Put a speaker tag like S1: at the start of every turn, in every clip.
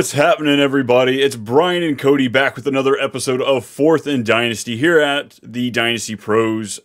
S1: What's happening, everybody? It's Brian and Cody back with another episode of Fourth and Dynasty here at the Dynasty Pros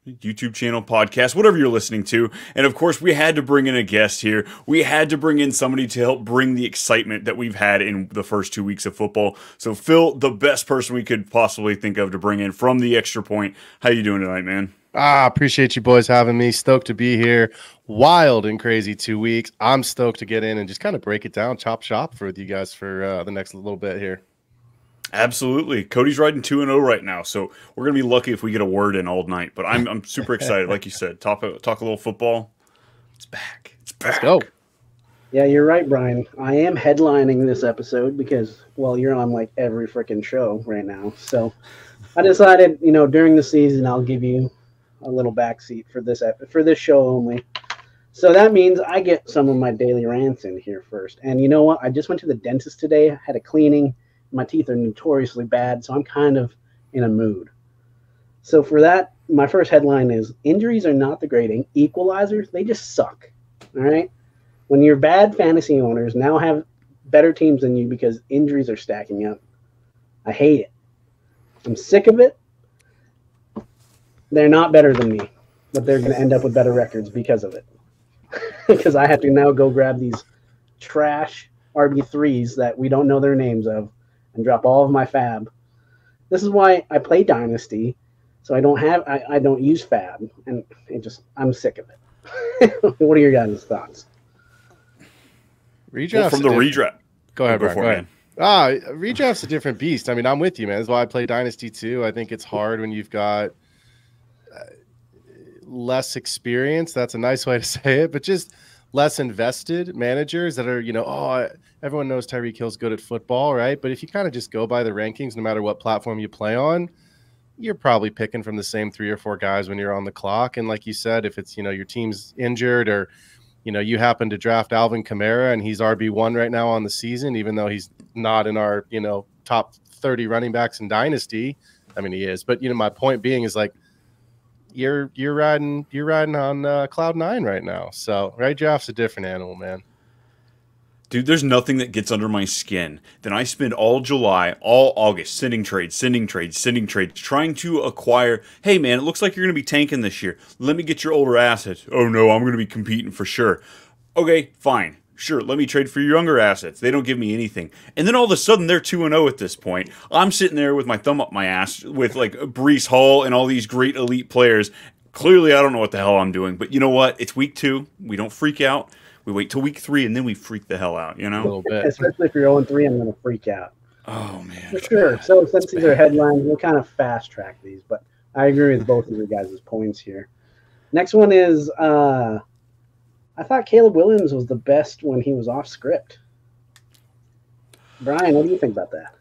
S1: YouTube channel, podcast, whatever you're listening to. And of course, we had to bring in a guest here. We had to bring in somebody to help bring the excitement that we've had in the first 2 weeks of football. So Phil, the best person we could possibly think of to bring in from the Extra Point. How you doing tonight, man?
S2: Appreciate you boys having me. Stoked to be here. Wild and crazy 2 weeks. I'm stoked to get in and just kind of break it down, chop shop with you guys for the next little bit here.
S1: Absolutely. Cody's riding 2-0 right now, so we're going to be lucky if we get a word in all night. But I'm super excited. Like you said, talk a little football. It's back. It's back.
S2: Let's go.
S3: Yeah, you're right, Brian. I am headlining this episode because, well, you're on like every freaking show right now. So I decided, during the season, I'll give you a little backseat for this show only. So that means I get some of my daily rants in here first. And you know what? I just went to the dentist today. I had a cleaning. My teeth are notoriously bad, so I'm kind of in a mood. So for that, my first headline is, injuries are not the grading. Equalizers, they just suck. All right? When your bad fantasy owners now have better teams than you because injuries are stacking up, I hate it. I'm sick of it. They're not better than me, but they're going to end up with better records because of it. Because I have to now go grab these trash RB3s that we don't know their names of and drop all of my fab. This is why I play Dynasty, so I don't use fab, and I'm sick of it. What are your guys' thoughts?
S1: Well, from the redraft.
S2: Go ahead, Brian. Go ahead. Redraft's a different beast. I mean, I'm with you, man. That's why I play Dynasty too. I think it's hard when you've got less experience. That's a nice way to say it, but just less invested managers that are, everyone knows Tyreek Hill's good at football, right? But if you kind of just go by the rankings, no matter what platform you play on, you're probably picking from the same 3 or 4 guys when you're on the clock. And like you said, if it's, your team's injured or, you happen to draft Alvin Kamara and he's RB1 right now on the season, even though he's not in our, top 30 running backs in Dynasty. I mean, he is. But, my point being is like, you're riding on cloud 9 right now. So right draft's a different animal, man.
S1: Dude, there's nothing that gets under my skin than I spend all July, all August sending trades, trying to acquire, hey man, it looks like you're going to be tanking this year. Let me get your older assets. Oh no, I'm going to be competing for sure. Okay, fine. Sure, let me trade for your younger assets. They don't give me anything. And then all of a sudden, they're 2-0 at this point. I'm sitting there with my thumb up my ass with like Breece Hall and all these great elite players. Clearly, I don't know what the hell I'm doing. But you know what? It's week 2. We don't freak out. We wait till week 3, and then we freak the hell out,
S2: A little bit.
S3: Especially if you're 0-3, I'm going to freak out.
S1: Oh, man.
S3: For sure. So since these are headlines, we'll kind of fast-track these. But I agree with both of your guys' points here. Next one is... I thought Caleb Williams was the best when he was off script. Brian, what do you think about that?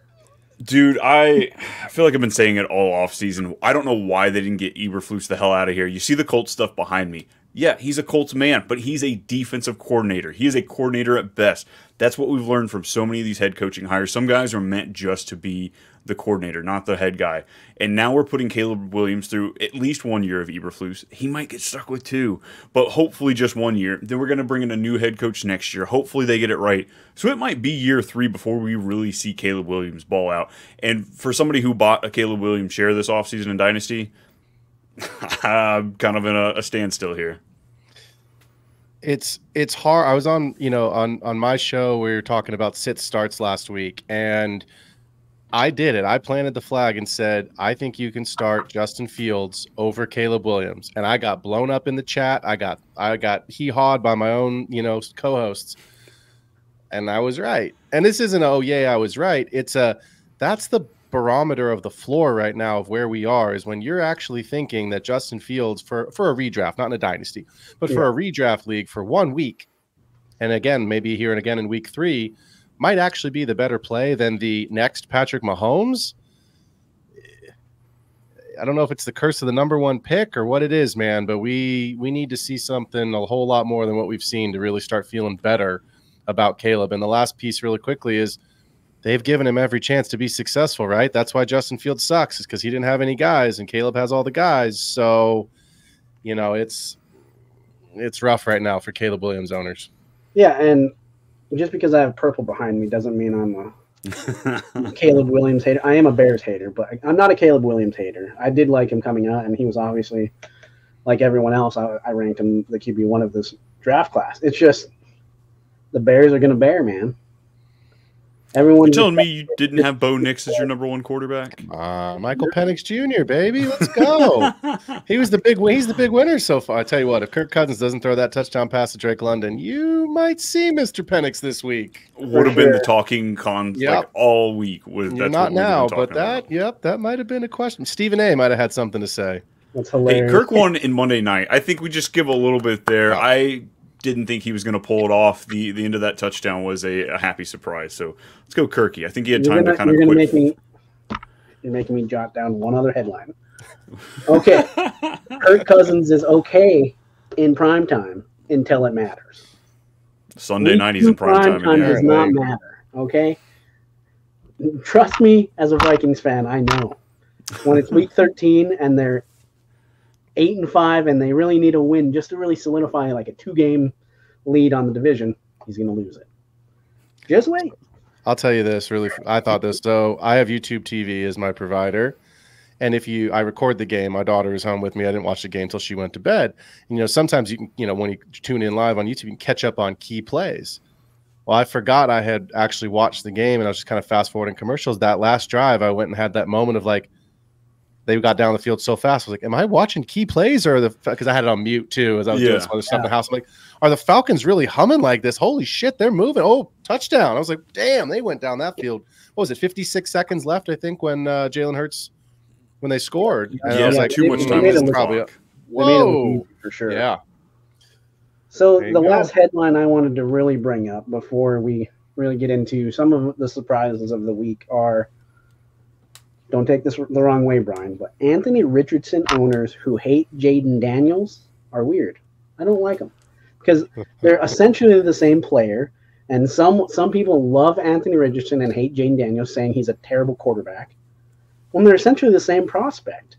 S1: Dude, I feel like I've been saying it all offseason. I don't know why they didn't get Eberflus the hell out of here. You see the Colts stuff behind me. Yeah, he's a Colts man, but he's a defensive coordinator. He is a coordinator at best. That's what we've learned from so many of these head coaching hires. Some guys are meant just to be the coordinator, not the head guy. And now we're putting Caleb Williams through at least 1 year of Eberflus. He might get stuck with 2, but hopefully just 1 year. Then we're going to bring in a new head coach next year. Hopefully they get it right. So it might be year 3 before we really see Caleb Williams ball out. And for somebody who bought a Caleb Williams share this offseason in Dynasty, I'm kind of in a standstill here.
S2: It's hard. I was on my show, we were talking about sit starts last week, and I did it. I planted the flag and said, I think you can start Justin Fields over Caleb Williams. And I got blown up in the chat. I got hee-hawed by my own, co-hosts. And I was right. And this isn't, oh yeah, I was right. That's the barometer of the floor right now of where we are, is when you're actually thinking that Justin Fields for a redraft, not in a dynasty, but for a redraft league for 1 week, and again, maybe here and again in week 3, might actually be the better play than the next Patrick Mahomes. I don't know if it's the curse of the number 1 pick or what it is, man, but we need to see something a whole lot more than what we've seen to really start feeling better about Caleb. And the last piece really quickly is they've given him every chance to be successful, right? That's why Justin Fields sucks, is because he didn't have any guys and Caleb has all the guys. So, it's rough right now for Caleb Williams owners.
S3: Yeah, and just because I have purple behind me doesn't mean I'm a Caleb Williams hater. I am a Bears hater, but I'm not a Caleb Williams hater. I did like him coming out, and he was obviously, like everyone else, I ranked him the QB1 of this draft class. It's just the Bears are going to bear, man. Everyone.
S1: You're telling me you didn't have Bo Nix as your number one quarterback?
S2: Michael Penix Jr., baby, let's go. He's the big winner so far. I tell you what, if Kirk Cousins doesn't throw that touchdown pass to Drake London, you might see Mr. Penix this week.
S1: Would have been the talking like all week.
S2: That's not now, but that might have been a question. Stephen A. might have had something to say.
S3: That's hilarious.
S1: Hey, Kirk won in Monday night. I think we just give a little bit there. I didn't think he was going to pull it off. The end of that touchdown was a happy surprise. So let's go Kirky. I think he had time to kind of quit.
S3: You're making me jot down one other headline. Okay. Kirk Cousins is okay in primetime until it matters.
S1: Sunday night he's in primetime.
S3: Primetime does not matter, okay? Trust me, as a Vikings fan, I know. When it's week 13 and they're 8-5 and they really need a win just to really solidify like a 2-game lead on the division, he's going to lose it. Just wait.
S2: I'll tell you this, really, I thought this. So I have YouTube TV as my provider. And I record the game, my daughter is home with me. I didn't watch the game until she went to bed. And, sometimes you can, when you tune in live on YouTube, you can catch up on key plays. Well, I forgot I had actually watched the game and I was just kind of fast forwarding commercials. That last drive, I went and had that moment of like, they got down the field so fast. I was like, am I watching key plays because I had it on mute too as I was doing some other stuff in the house. I'm like, are the Falcons really humming like this? Holy shit, they're moving. Oh, touchdown. I was like, damn, they went down that field. What was it, 56 seconds left, I think, when Jalen Hurts, when they scored. And I was like,
S1: too much time.
S2: Probably whoa.
S3: For sure.
S2: Yeah.
S3: So the last headline I wanted to really bring up before we really get into some of the surprises of the week are, don't take this the wrong way, Brian, but Anthony Richardson owners who hate Jaden Daniels are weird. I don't like them because they're essentially the same player. And some people love Anthony Richardson and hate Jaden Daniels, saying he's a terrible quarterback, when they're essentially the same prospect.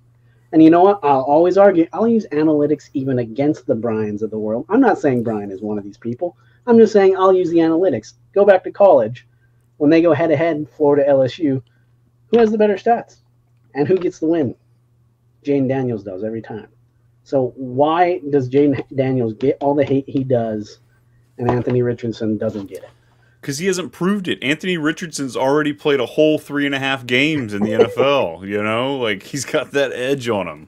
S3: And you know what? I'll always argue. I'll use analytics even against the Bryans of the world. I'm not saying Brian is one of these people. I'm just saying I'll use the analytics. Go back to college. When they go head-to-head, Florida, LSU, who has the better stats? And who gets the win? Jaden Daniels does every time. So why does Jaden Daniels get all the hate he does and Anthony Richardson doesn't get it?
S1: Because he hasn't proved it. Anthony Richardson's already played a whole 3.5 games in the NFL, Like, he's got that edge on him.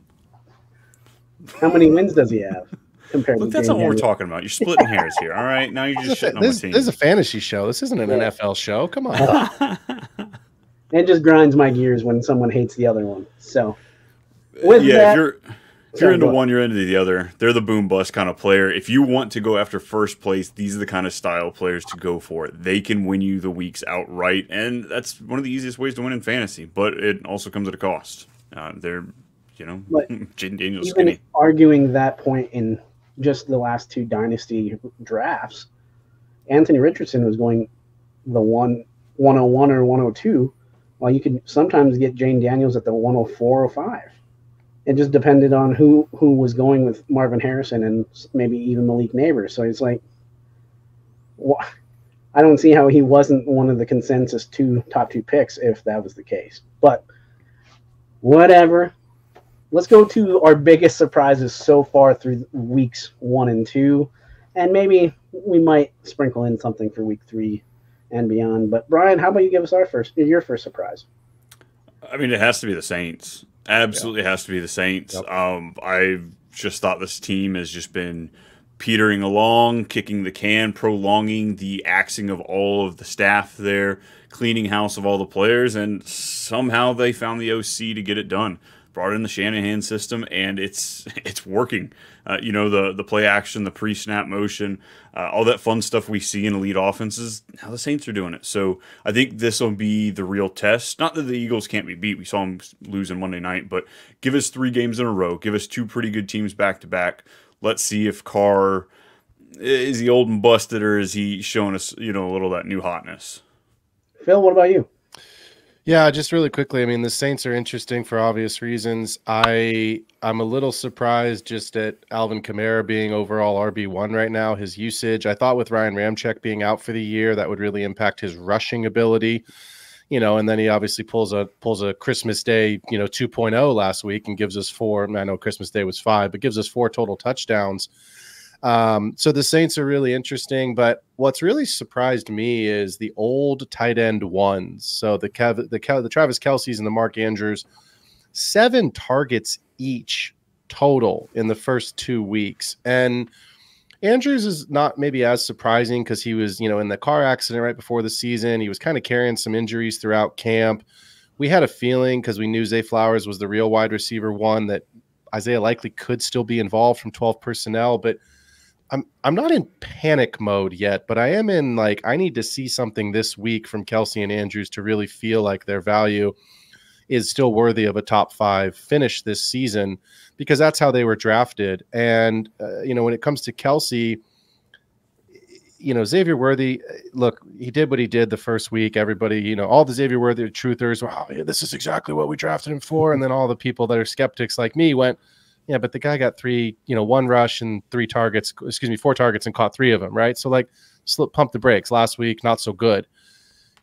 S3: How many wins does he have?
S1: Look, that's not what we're talking about. You're splitting hairs here, all right? Now you're just shitting on my team.
S2: This is a fantasy show. This isn't an NFL show. Come on.
S3: It just grinds my gears when someone hates the other one. So, with that,
S1: if you're into one, you're into the other. They're the boom bust kind of player. If you want to go after first place, these are the kind of style players to go for. They can win you the weeks outright, and that's one of the easiest ways to win in fantasy. But it also comes at a cost. They're, Jaden Daniels skinny.
S3: Arguing that point in just the last 2 dynasty drafts, Anthony Richardson was going the 101 or 102. Well, you could sometimes get Jaden Daniels at the 104 or 5. It just depended on who was going with Marvin Harrison and maybe even Malik Neighbors. So it's like, I don't see how he wasn't one of the consensus top 2 picks if that was the case. But whatever. Let's go to our biggest surprises so far through weeks 1 and 2. And maybe we might sprinkle in something for week 3 and beyond. But Brian, how about you give us your first surprise?
S1: I mean, it has to be the Saints. Absolutely has to be the Saints. Yep. I've just thought this team has just been petering along, kicking the can, prolonging the axing of all of the staff there, cleaning house of all the players, and somehow they found the OC to get it done. Brought in the Shanahan system, and it's working. The play action, the pre-snap motion, all that fun stuff we see in elite offenses, now the Saints are doing it. So I think this will be the real test. Not that the Eagles can't be beat. We saw them lose on Monday night, but give us 3 games in a row. Give us 2 pretty good teams back-to-back. Let's see if Carr, is he old and busted, or is he showing us, a little of that new hotness?
S3: Phil, what about you?
S2: Yeah, just really quickly. I mean, the Saints are interesting for obvious reasons. I'm a little surprised just at Alvin Kamara being overall RB1 right now. His usage, I thought with Ryan Ramczyk being out for the year, that would really impact his rushing ability. And then he obviously pulls a Christmas Day, 2.0 last week and gives us 4. I know Christmas Day was 5, but gives us 4 total touchdowns. So the Saints are really interesting, but what's really surprised me is the old tight end ones. So the Travis Kelce's and the Mark Andrews, 7 targets each total in the first 2 weeks. And Andrews is not maybe as surprising because he was, in the car accident right before the season. He was kind of carrying some injuries throughout camp. We had a feeling because we knew Zay Flowers was the real wide receiver one that Isaiah Likely could still be involved from 12 personnel, but I'm not in panic mode yet, but I am in I need to see something this week from Kelce and Andrews to really feel like their value is still worthy of a top 5 finish this season, because that's how they were drafted. And, when it comes to Kelce, Xavier Worthy, look, he did what he did the first week. Everybody, all the Xavier Worthy truthers, wow, yeah, this is exactly what we drafted him for. And then all the people that are skeptics like me went, yeah, but the guy got 1 rush and 4 targets and caught 3 of them, right? So pump the brakes. Last week, not so good.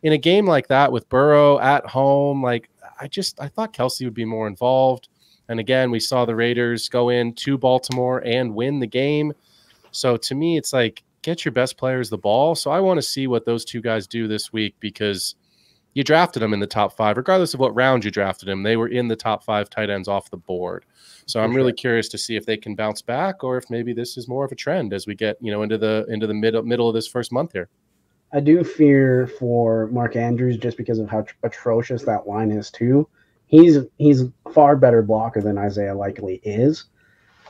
S2: In a game like that with Burrow at home, I thought Kelce would be more involved. And again, we saw the Raiders go into Baltimore and win the game. So to me, it's get your best players the ball. So I want to see what those 2 guys do this week, because you drafted them in the top 5, regardless of what round you drafted them. They were in the top 5 tight ends off the board. So I'm really curious to see if they can bounce back, or if maybe this is more of a trend as we get, into the middle of this first month here.
S3: I do fear for Mark Andrews just because of how atrocious that line is too. He's a far better blocker than Isaiah Likely is.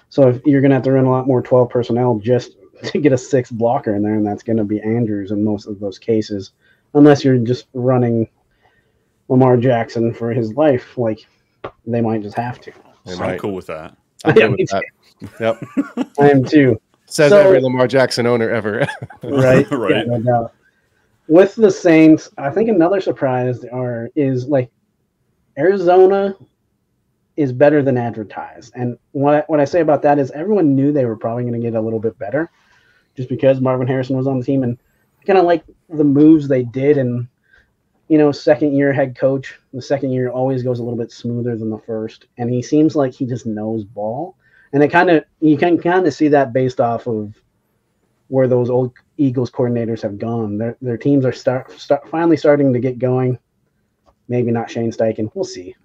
S3: So if you're going to have to run a lot more 12 personnel just to get a 6th blocker in there, and that's going to be Andrews in most of those cases, unless you're just running Lamar Jackson for his life, they might just have to.
S1: I'm cool with that.
S2: I'm cool with that. Yep.
S3: I am too.
S2: Says every Lamar Jackson owner ever.
S3: Right.
S1: Right.
S3: Yeah, no doubt. With the Saints, I think another surprise is Arizona is better than advertised. And what I say about that is everyone knew they were probably going to get a little bit better just because Marvin Harrison was on the team, and I kind of like the moves they did. And second year head coach, the second year always goes a little bit smoother than the first. And he seems like he just knows ball. And you can kind of see that based off of where those old Eagles coordinators have gone. Their teams are finally starting to get going. Maybe not Shane Steichen. We'll see.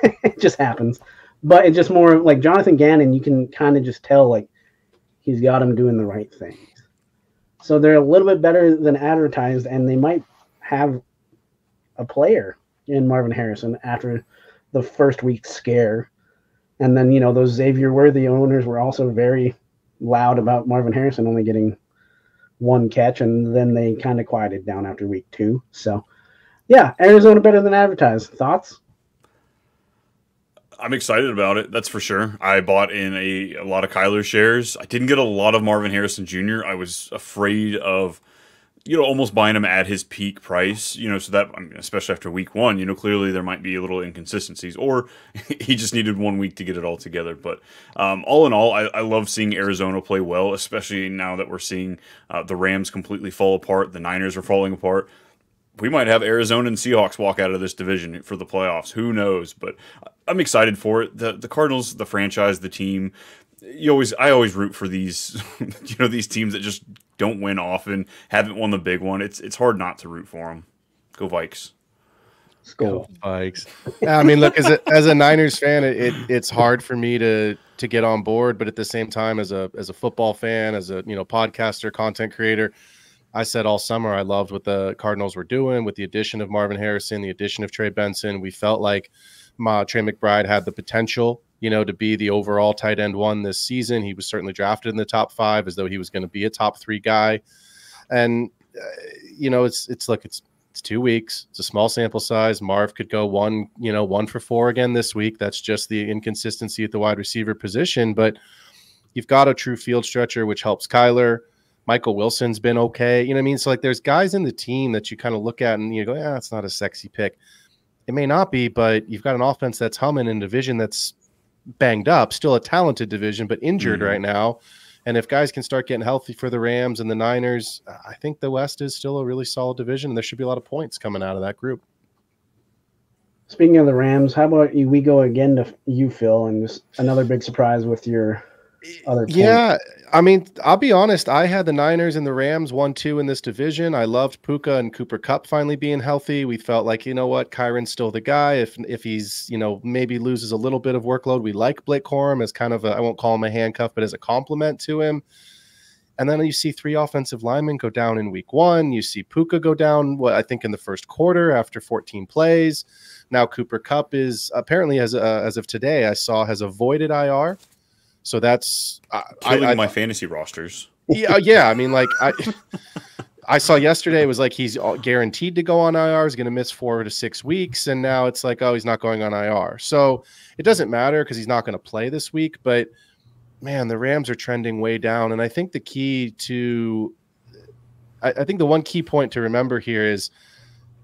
S3: It just happens. But it's just more like Jonathan Gannon, you can kind of just tell he's got him doing the right things. So they're a little bit better than advertised, and they might have a player in Marvin Harrison after the first week scare. And then, those Xavier Worthy owners were also very loud about Marvin Harrison only getting 1 catch, and then they kind of quieted down after week 2. So, yeah, Arizona better than advertised. Thoughts?
S1: I'm excited about it, that's for sure. I bought in a lot of Kyler shares. I didn't get a lot of Marvin Harrison Jr. I was afraid of almost buying him at his peak price, so that, especially after week 1, clearly there might be a little inconsistencies, or he just needed 1 week to get it all together. But all in all, I love seeing Arizona play well, especially now that we're seeing the Rams completely fall apart. The Niners are falling apart. We might have Arizona and Seahawks walk out of this division for the playoffs. Who knows? But I'm excited for it. The Cardinals, the franchise, the team, I always root for these, these teams that just don't win often, haven't won the big one. It's hard not to root for them. Go Vikes.
S2: Go Vikes. I mean, look, as a Niners fan, it's hard for me to get on board, but at the same time, as a football fan, as a podcaster, content creator, I said all summer I loved what the Cardinals were doing with the addition of Marvin Harrison, the addition of Trey Benson. We felt like Trey McBride had the potential, to be the overall tight end 1 this season. He was certainly drafted in the top 5 as though he was going to be a top 3 guy. And, it's 2 weeks. It's a small sample size. Marv could go 1 for 4 again this week. That's just the inconsistency at the wide receiver position. But you've got a true field stretcher, which helps Kyler. Michael Wilson's been okay. You know what I mean? So there's guys in the team that you kind of look at and you go, yeah, it's not a sexy pick. It may not be, but you've got an offense that's humming in a division that's banged up, still a talented division, but injured right now. And if guys can start getting healthy for the Rams and the Niners, I think the West is still a really solid division, and there should be a lot of points coming out of that group.
S3: Speaking of the Rams, how about we go again to you, Phil, and just another big surprise with your other point.
S2: Yeah, I mean, I'll be honest. I had the Niners and the Rams 1-2 in this division. I loved Puka and Cooper Kupp finally being healthy. We felt like, you know what, Kyron's still the guy. If he's, maybe loses a little bit of workload, we like Blake Corum as kind of I won't call him a handcuff, but as a compliment to him. And then you see 3 offensive linemen go down in week 1. You see Puka go down, I think in the first quarter after 14 plays. Now Cooper Kupp is apparently, as of today, I saw has avoided IR. So that's
S1: killing my fantasy rosters.
S2: Yeah. I mean, like I saw yesterday it was like he's guaranteed to go on IR. He's going to miss 4 to 6 weeks, and now it's like, oh, he's not going on IR. So it doesn't matter because he's not going to play this week. But man, the Rams are trending way down, and I think the key to, I think the one key point to remember here is,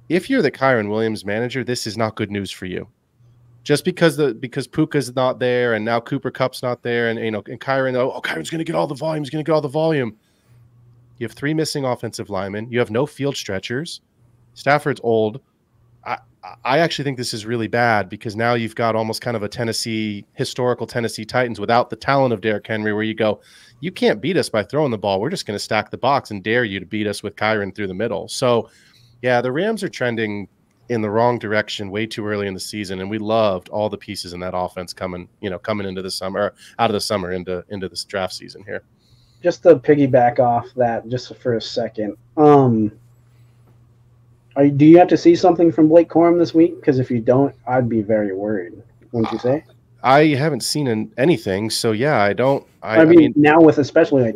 S2: if you're the Kyren Williams manager, this is not good news for you. Just because Puka's not there and now Cooper Kupp's not there and Kyren, Kyren's going to get all the volume. He's going to get all the volume. You have 3 missing offensive linemen. You have no field stretchers. Stafford's old. I actually think this is really bad because now you've got almost kind of a historical Tennessee Titans without the talent of Derrick Henry, where you go, you can't beat us by throwing the ball. We're just going to stack the box and dare you to beat us with Kyren through the middle. So, yeah, the Rams are trending in the wrong direction way too early in the season, and we loved all the pieces in that offense coming into the summer, out of the summer into this draft season here.
S3: Just to piggyback off that, just for a second, do you have to see something from Blake Corum this week? Because if you don't, I'd be very worried. Wouldn't you say?
S2: I haven't seen anything, so yeah, I don't.
S3: I mean, now with especially like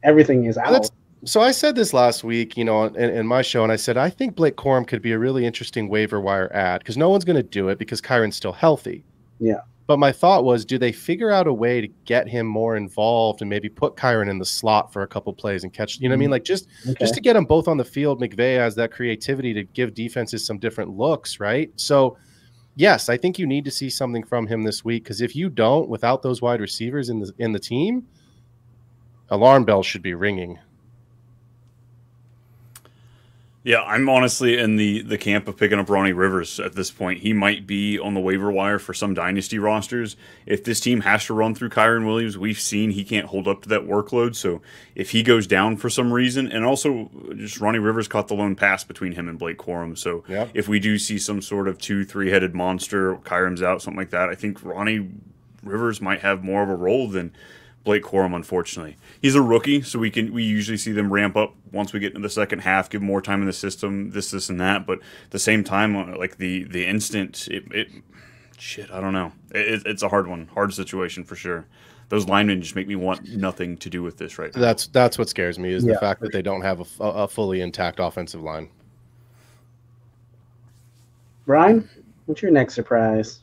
S3: everything is out.
S2: So I said this last week, in my show, and I said, I think Blake Corum could be a really interesting waiver wire ad because no one's going to do it because Kyron's still healthy.
S3: Yeah.
S2: But my thought was, do they figure out a way to get him more involved and maybe put Kyren in the slot for a couple plays and catch, what I mean? Like just to get them both on the field. McVay has that creativity to give defenses some different looks, right? So yes, I think you need to see something from him this week because if you don't, without those wide receivers in the team, alarm bells should be ringing.
S1: Yeah, I'm honestly in the camp of picking up Ronnie Rivers at this point. He might be on the waiver wire for some dynasty rosters. If this team has to run through Kyren Williams, we've seen he can't hold up to that workload. So if he goes down for some reason, and also just Ronnie Rivers caught the lone pass between him and Blake Corum. So if we do see some sort of 2-3-headed monster, Kyren's out, something like that, I think Ronnie Rivers might have more of a role than Blake Corum, unfortunately. He's a rookie, so we usually see them ramp up once we get into the second half, give more time in the system, this, and that. But at the same time, like the instant, I don't know. It's a hard one, hard situation for sure. Those linemen just make me want nothing to do with this right now.
S2: That's what scares me is the fact that they don't have a fully intact offensive line.
S3: Brian, what's your next surprise?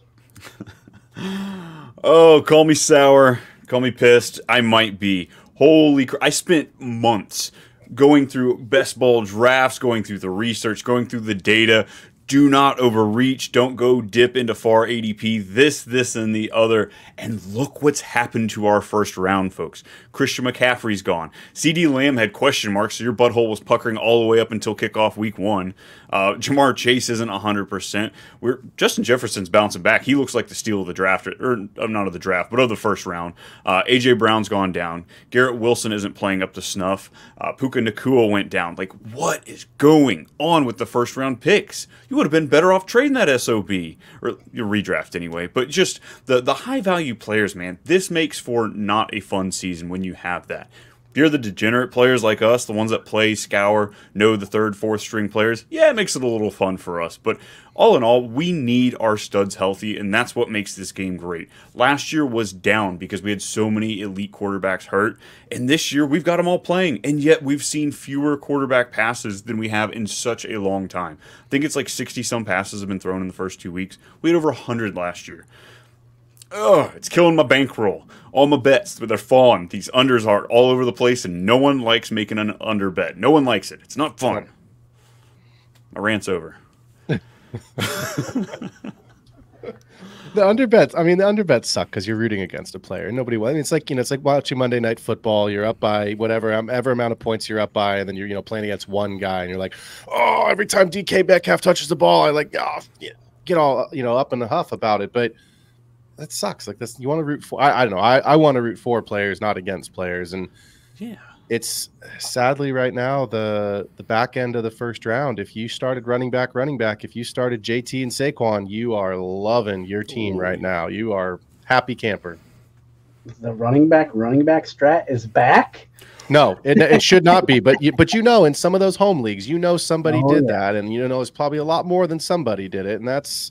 S1: Oh, call me sour. Call me pissed. I might be. Holy crap. I spent months going through best ball drafts, going through the research, going through the data. Do not overreach. Don't go dip into far ADP. This, and the other. And look what's happened to our first round, folks. Christian McCaffrey's gone. CeeDee Lamb had question marks, so your butthole was puckering all the way up until kickoff week 1. Jamar Chase isn't 100%. Justin Jefferson's bouncing back. He looks like the steal of the draft, or not of the draft, but of the first round. A.J. Brown's gone down. Garrett Wilson isn't playing up to snuff. Puka Nacua went down. Like, what is going on with the first round picks? You would have been better off trading that SOB, or your redraft anyway. But just the high value players, man, this makes for not a fun season when you have that. If you're the degenerate players like us, the ones that play, scour, know the 3rd, 4th string players, yeah, it makes it a little fun for us. But all in all, we need our studs healthy, and that's what makes this game great. Last year was down because we had so many elite quarterbacks hurt, and this year we've got them all playing, and yet we've seen fewer quarterback passes than we have in such a long time. I think it's like 60-some passes have been thrown in the first 2 weeks. We had over 100 last year. Ugh, it's killing my bankroll. All my bets, they're falling. These unders are all over the place, and no one likes making an under bet. No one likes it. It's not fun. My rant's over.
S2: The underbets. I mean, the underbets suck because you're rooting against a player. Nobody. I mean, it's like it's like watching Monday Night Football. You're up by whatever ever amount of points you're up by, and then you're playing against one guy, and you're like, oh, every time DK Metcalf touches the ball, I like get all up in a huff about it. But that sucks. Like this, you want to root for. I don't know. I want to root for players, not against players, and
S1: yeah.
S2: It's sadly right now the back end of the first round. If you started running back, if you started JT and Saquon, you are loving your team right now. You are happy camper.
S3: The running back strat is back.
S2: No, it should not be. But in some of those home leagues, somebody did that, and it's probably a lot more than somebody did it, and that's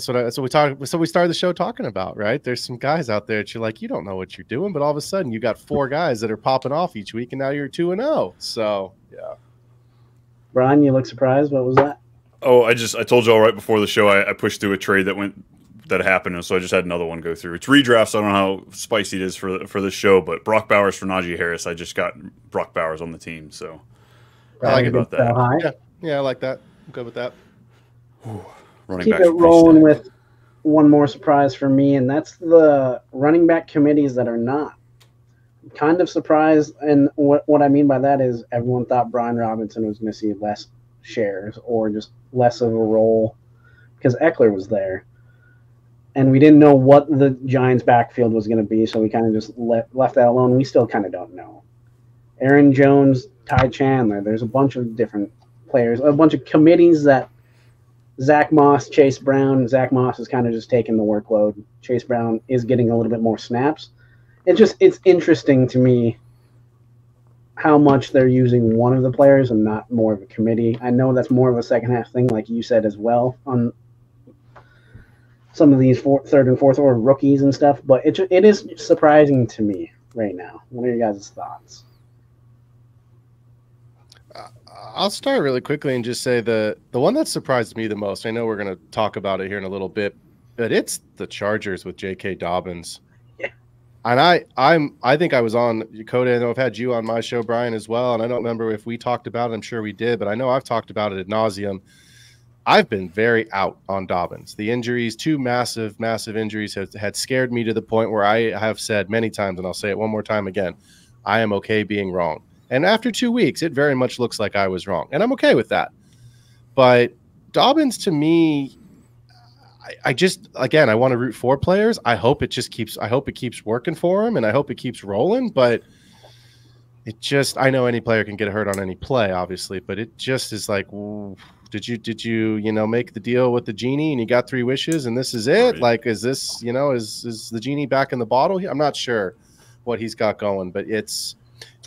S2: what we talked. So we started the show talking about, right? There's some guys out there that you're like, you don't know what you're doing, but all of a sudden you got 4 guys that are popping off each week, and now you're 2-0. So yeah.
S3: Brian, you look surprised. What was that?
S1: Oh, I told you all right before the show. I pushed through a trade that happened, and so I just had another one go through. It's redraft, so I don't know how spicy it is for this show, but Brock Bowers for Najee Harris. I just got Brock Bowers on the team, so
S2: I like
S1: about that.
S2: Yeah, I like that. I'm good with that.
S1: Running
S3: Keep it rolling with one more surprise for me, and that's the running back committees that are not. I'm kind of surprised, and what I mean by that is everyone thought Brian Robinson was going to see less shares or just less of a role because Eckler was there. And we didn't know what the Giants' backfield was going to be, so we kind of just left that alone. We still kind of don't know. Aaron Jones, Ty Chandler, there's a bunch of different players, a bunch of committees that Zach Moss, Chase Brown. Zach Moss is kind of just taking the workload. Chase Brown is getting a little bit more snaps. It's interesting to me how much they're using one of the players and not more of a committee. I know that's more of a second half thing, like you said as well, on some of these third and fourth order rookies and stuff, but it is surprising to me right now. What are your guys' thoughts?
S2: I'll start really quickly and just say the one that surprised me the most, I know we're going to talk about it here in a little bit, but it's the Chargers with J.K. Dobbins.
S3: Yeah.
S2: And I think I was on Coda. I know I've had you on my show, Brian, as well, and I don't remember if we talked about it. I'm sure we did, but I know I've talked about it ad nauseum. I've been very out on Dobbins. The injuries, 2 massive injuries had scared me to the point where I have said many times, and I'll say it one more time again, I am okay being wrong. And after 2 weeks, it very much looks like I was wrong. And I'm okay with that. But Dobbins, to me, I just, again, I want to root for players. I hope it keeps working for him, and I hope it keeps rolling. But it just, I know any player can get hurt on any play, obviously, but it just is like, ooh, did you make the deal with the genie and you got 3 wishes and this is it? Right. Like, is this, is the genie back in the bottle? I'm not sure what he's got going, but it's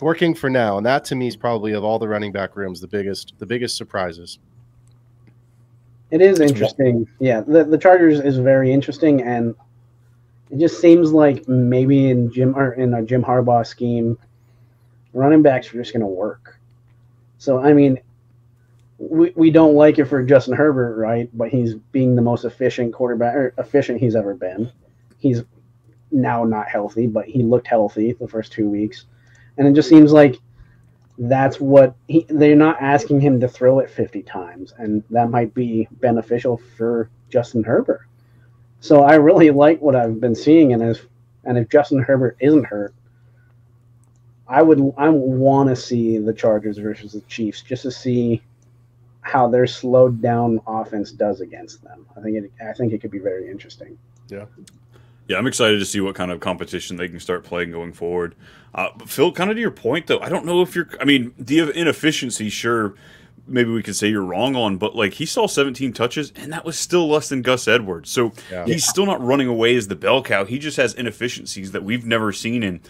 S2: working for now. And that to me is probably, of all the running back rooms, the biggest surprises.
S3: It is interesting. Yeah. The Chargers is very interesting. And it just seems like maybe in a Jim Harbaugh scheme, running backs are just going to work. So, I mean, we don't like it for Justin Herbert, right? But he's being the most efficient quarterback, or efficient he's ever been. He's now not healthy, but he looked healthy the first 2 weeks. And it just seems like that's what they're not asking him to throw it 50 times. And that might be beneficial for Justin Herbert. So I really like what I've been seeing. And if Justin Herbert isn't hurt, I want to see the Chargers versus the Chiefs just to see how their slowed down offense does against them. I think it could be very interesting.
S2: Yeah.
S1: Yeah, I'm excited to see what kind of competition they can start playing going forward. Phil, kind of to your point, though, I don't know if the inefficiency, sure, maybe we could say you're wrong on, but like he saw 17 touches, and that was still less than Gus Edwards. So he's still not running away as the bell cow. He just has inefficiencies that we've never seen, and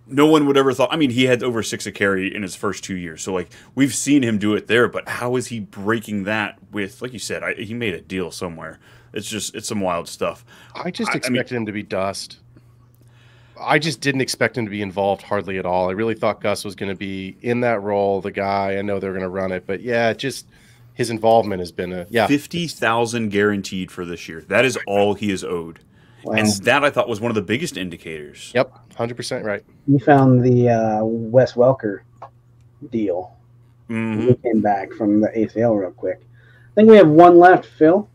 S1: no one would ever thought. I mean, he had over 6 a carry in his first 2 years, so like we've seen him do it there. But how is he breaking that with, like you said, he made a deal somewhere? It's some wild stuff.
S2: I just expected him to be dust. I just didn't expect him to be involved hardly at all. I really thought Gus was going to be in that role, the guy. I know they're going to run it, but yeah, just his involvement has been
S1: 50,000 guaranteed for this year. That is all he is owed. Wow. And that I thought was one of the biggest indicators.
S2: Yep, 100% right.
S3: You found the Wes Welker deal.
S1: Mm-hmm.
S3: He came back from the ACL real quick. think we have one left, Phil.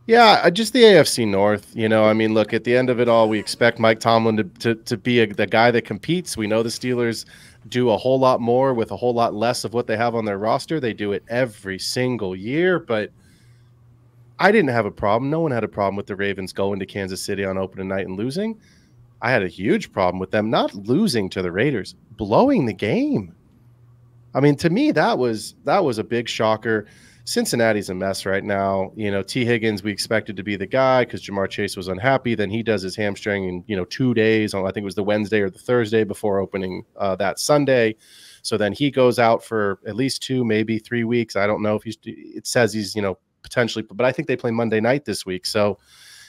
S2: Yeah, just the AFC North. You know, I mean, look, at the end of it all, we expect Mike Tomlin to be the guy that competes. We know the Steelers do a whole lot more with a whole lot less of what they have on their roster. They do it every single year, but I didn't have a problem. No one had a problem with the Ravens going to Kansas City on opening night and losing. I had a huge problem with them not losing to the Raiders, blowing the game. I mean, to me, that was a big shocker. Cincinnati's a mess right now. You know, T. Higgins, we expected to be the guy because Jamar Chase was unhappy. Then he does his hamstring in, 2 days on, I think it was the Wednesday or the Thursday before opening that Sunday. So then he goes out for at least 2, maybe 3 weeks. I don't know if it says he's, potentially, but I think they play Monday night this week. So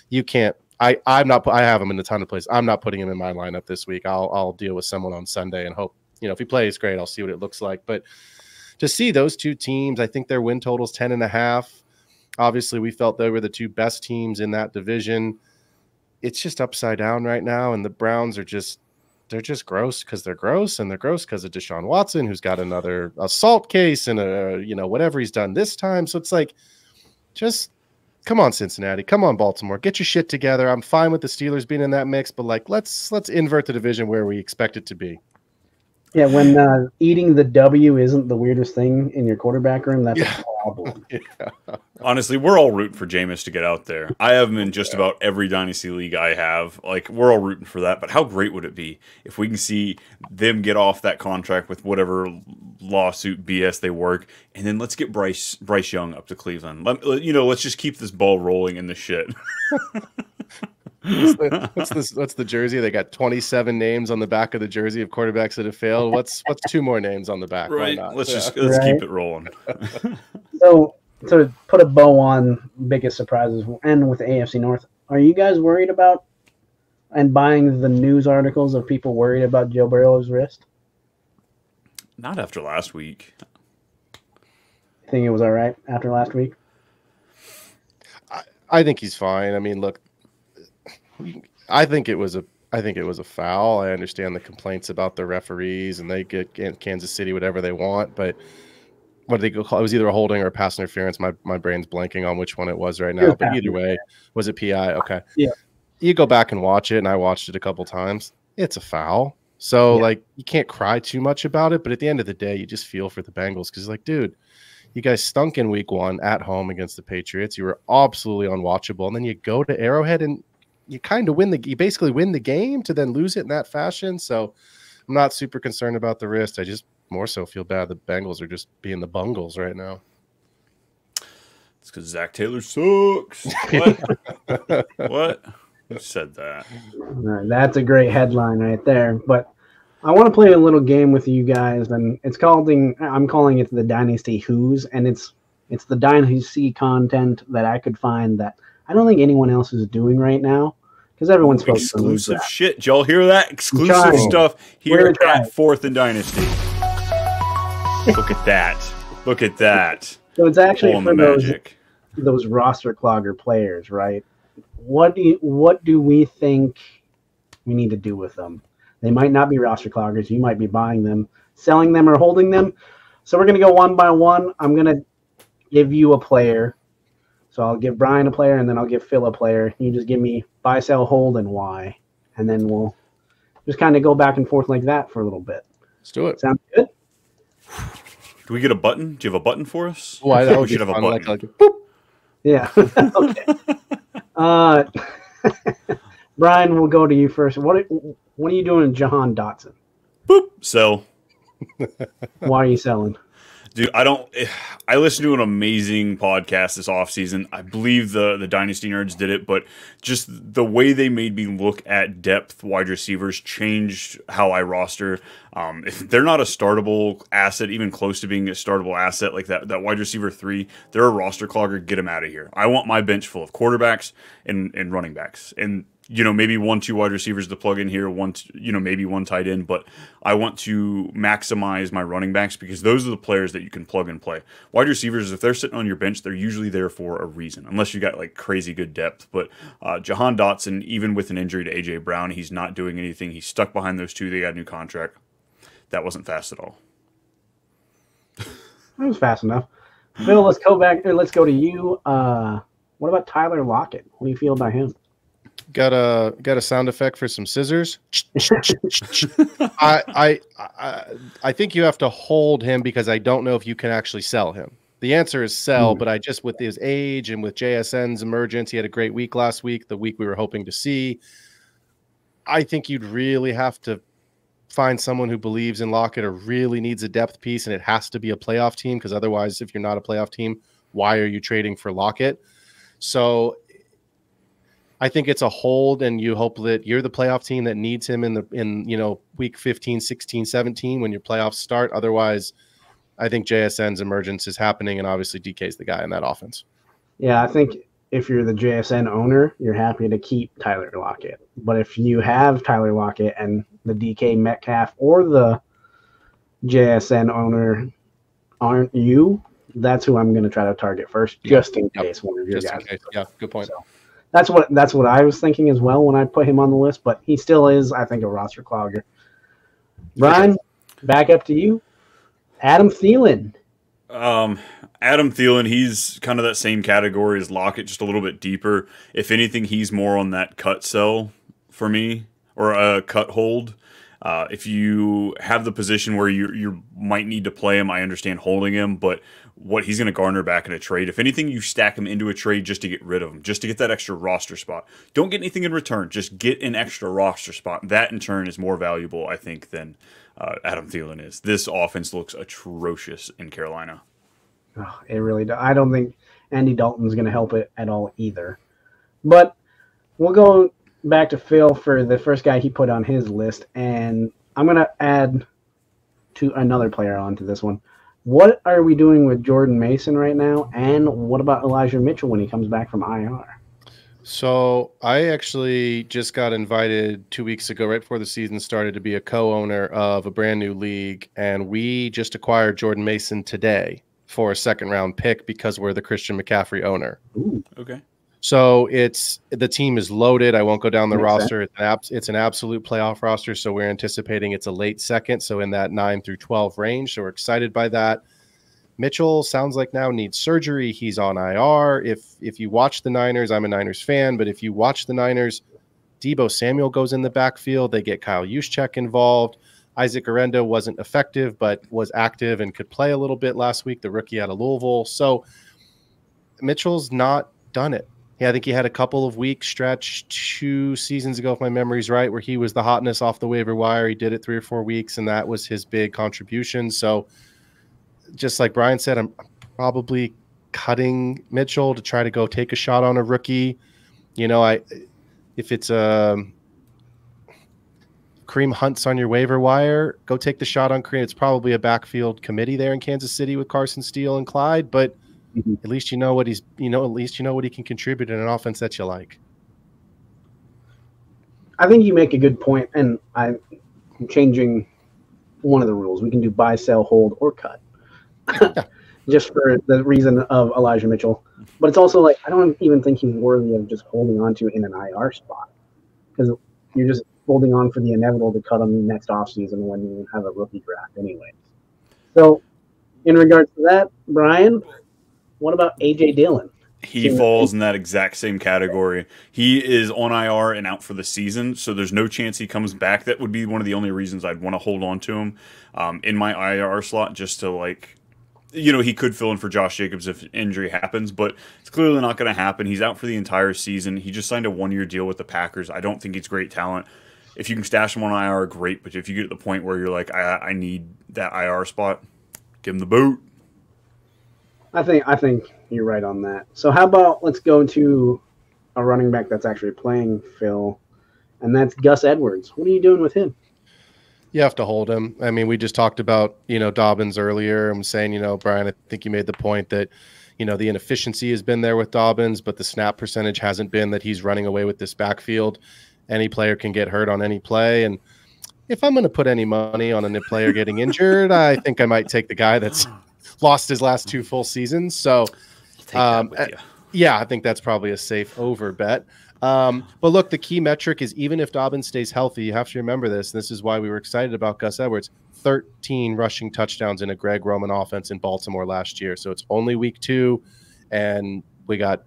S2: you can't, I have him in a ton of places. I'm not putting him in my lineup this week. I'll deal with someone on Sunday and hope, if he plays great, I'll see what it looks like. But to see those two teams, I think their win total's 10.5. Obviously, we felt they were the two best teams in that division. It's just upside down right now, and the Browns are they're just gross because they're gross, and they're gross because of Deshaun Watson, who's got another assault case and whatever he's done this time. So it's like, just come on, Cincinnati, come on, Baltimore, get your shit together. I'm fine with the Steelers being in that mix, but let's invert the division where we expect it to be.
S3: Yeah, when eating the W isn't the weirdest thing in your quarterback room, that's a problem.
S1: Yeah. Honestly, we're all rooting for Jameis to get out there. I have him in just about every dynasty league I have. Like, we're all rooting for that. But how great would it be if we can see them get off that contract with whatever lawsuit BS they work, and then let's get Bryce Young up to Cleveland. Let's just keep this ball rolling in the shit.
S2: What's the jersey? They got 27 names on the back of the jersey of quarterbacks that have failed. What's 2 more names on the back?
S1: Right. Let's keep it rolling.
S3: So to put a bow on biggest surprises and with the AFC North, are you guys worried about and buying the news articles of people worried about Joe Burrow's wrist?
S1: Not after last week.
S3: Think it was all right after last week?
S2: I think he's fine. I mean, look, I think it was a foul. I understand the complaints about the referees, and they get Kansas City whatever they want. But what did they go call? It was either a holding or a pass interference. My brain's blanking on which one it was right now. But either way, was it PI? Okay.
S3: Yeah.
S2: You go back and watch it, and I watched it a couple times. It's a foul. So you can't cry too much about it. But at the end of the day, you just feel for the Bengals because, dude, you guys stunk in week 1 at home against the Patriots. You were absolutely unwatchable, and then you go to Arrowhead and you kind of you basically win the game to then lose it in that fashion. So I'm not super concerned about the wrist. I just more so feel bad the Bengals are just being the bungles right now.
S1: It's because Zach Taylor sucks. What? What? Who said that?
S3: That's a great headline right there. But I want to play a little game with you guys, and I'm calling it the Dynasty Who's, and it's the Dynasty content that I could find that I don't think anyone else is doing right now. Because everyone's focused on
S1: exclusive shit. Did y'all hear that? Exclusive stuff here at 4th and Dynasty. Look at that. Look at that.
S3: So it's actually for those roster clogger players, right? What do we think we need to do with them? They might not be roster cloggers. You might be buying them, selling them, or holding them. So we're going to go one by one. I'm going to give you a player. So I'll give Brian a player, and then I'll give Phil a player. You just give me buy, sell, hold, and why. And then we'll just kind of go back and forth like that for a little bit.
S2: Let's do it.
S3: Sound good?
S1: Do we get a button? Do you have a button for us?
S2: Oh, I
S1: we should have a button.
S2: Like boop.
S3: Yeah. Okay. Brian, we'll go to you first. What are you doing with Jahan Dotson?
S1: Boop. Sell.
S3: Why are you selling?
S1: Dude, I listened to an amazing podcast this offseason. I believe the Dynasty Nerds did it, but just the way they made me look at depth wide receivers changed how I roster. If they're not a startable asset, even close to being a startable asset, like that wide receiver 3, they're a roster clogger. Get them out of here. I want my bench full of quarterbacks and running backs. And maybe 1-2 wide receivers to plug in here, maybe 1 tight end, but I want to maximize my running backs because those are the players that you can plug and play. Wide receivers, if they're sitting on your bench, they're usually there for a reason, unless you got like crazy good depth. But Jahan Dotson, even with an injury to A.J. Brown, he's not doing anything. He's stuck behind those 2. They got a new contract. That wasn't fast at all.
S3: That was fast enough. Phil, let's go back. Let's go to you. What about Tyler Lockett? What do you feel about him?
S2: Got a sound effect for some scissors. I think you have to hold him because I don't know if you can actually sell him. The answer is sell, but I just, with his age and with JSN's emergence, he had a great week last week, the week we were hoping to see. I think you'd really have to find someone who believes in Lockett or really needs a depth piece, and it has to be a playoff team, because otherwise, if you're not a playoff team, why are you trading for Lockett? So I think it's a hold, and you hope that you're the playoff team that needs him in week 15, 16, 17 when your playoffs start. Otherwise, I think JSN's emergence is happening, and obviously DK's the guy in that offense.
S3: Yeah, I think if you're the JSN owner, you're happy to keep Tyler Lockett. But if you have Tyler Lockett and the DK Metcalf or the JSN owner aren't you, that's who I'm going to try to target first, just in case one of your guys.
S2: Yeah, good point.
S3: So that's what I was thinking as well when I put him on the list, but he still is, I think, a roster clogger. Brian, back up to you. Adam Thielen.
S1: Adam Thielen, he's kind of that same category as Lockett, just a little bit deeper. If anything, he's more on that cut sell for me, or a cut hold. If you have the position where you might need to play him, I understand holding him, but what he's going to garner back in a trade, if anything, you stack him into a trade just to get rid of him, just to get that extra roster spot. Don't get anything in return, just get an extra roster spot. That, in turn, is more valuable, I think, than Adam Thielen is. This offense looks atrocious in Carolina.
S3: Oh, it really does. I don't think Andy Dalton's going to help it at all either. But we'll go back to Phil for the first guy he put on his list, and I'm going to add to another player onto this one. What are we doing with Jordan Mason right now, and what about Elijah Mitchell when he comes back from IR?
S2: So I actually just got invited 2 weeks ago, right before the season started, to be a co-owner of a brand new league, and we just acquired Jordan Mason today for a second-round pick because we're the Christian McCaffrey owner.
S3: Ooh.
S1: Okay.
S2: So the team is loaded. I won't go down the
S3: Makes
S2: roster. It's an absolute playoff roster, so we're anticipating it's a late second, so in that 9 through 12 range. So we're excited by that. Mitchell sounds like now needs surgery. He's on IR. If you watch the Niners, I'm a Niners fan, but if you watch the Niners, Deebo Samuel goes in the backfield. They get Kyle Juszczyk involved. Isaac Arenda wasn't effective, but was active and could play a little bit last week, the rookie out of Louisville. So Mitchell's not done it. Yeah, I think he had a couple of week stretch 2 seasons ago, if my memory's right, where he was the hotness off the waiver wire. He did it 3 or 4 weeks, and that was his big contribution. So just like Brian said, I'm probably cutting Mitchell to try to go take a shot on a rookie. If it's Kareem Hunt's on your waiver wire, go take the shot on Kareem. It's probably a backfield committee there in Kansas City with Carson Steele and Clyde, but at least you know what he can contribute in an offense that you like.
S3: I think you make a good point, and I'm changing one of the rules. We can do buy, sell, hold, or cut. Just for the reason of Elijah Mitchell. But it's also like, I don't even think he's worthy of just holding on to in an IR spot, because you're just holding on for the inevitable to cut him next offseason when you have a rookie draft anyway. So in regards to that, Brian, what about A.J. Dillon?
S1: He falls in that exact same category. He is on IR and out for the season, so there's no chance he comes back. That would be one of the only reasons I'd want to hold on to him in my IR slot, just to he could fill in for Josh Jacobs if injury happens, but it's clearly not going to happen. He's out for the entire season. He just signed a 1-year deal with the Packers. I don't think he's great talent. If you can stash him on IR, great, but if you get to the point where you're like, I need that IR spot, give him the boot.
S3: I think you're right on that. So how about let's go to a running back that's actually playing, Phil, and that's Gus Edwards. What are you doing with him?
S2: You have to hold him. I mean, we just talked about, Dobbins earlier. I'm saying, Brian, I think you made the point that, the inefficiency has been there with Dobbins, but the snap percentage hasn't been that he's running away with this backfield. Any player can get hurt on any play. And if I'm going to put any money on a player getting injured, I think I might take the guy that's lost his last 2 full seasons. So, yeah, I think that's probably a safe over bet. But look, the key metric is even if Dobbins stays healthy, you have to remember this. This is why we were excited about Gus Edwards. 13 rushing touchdowns in a Greg Roman offense in Baltimore last year. So it's only week 2, and we got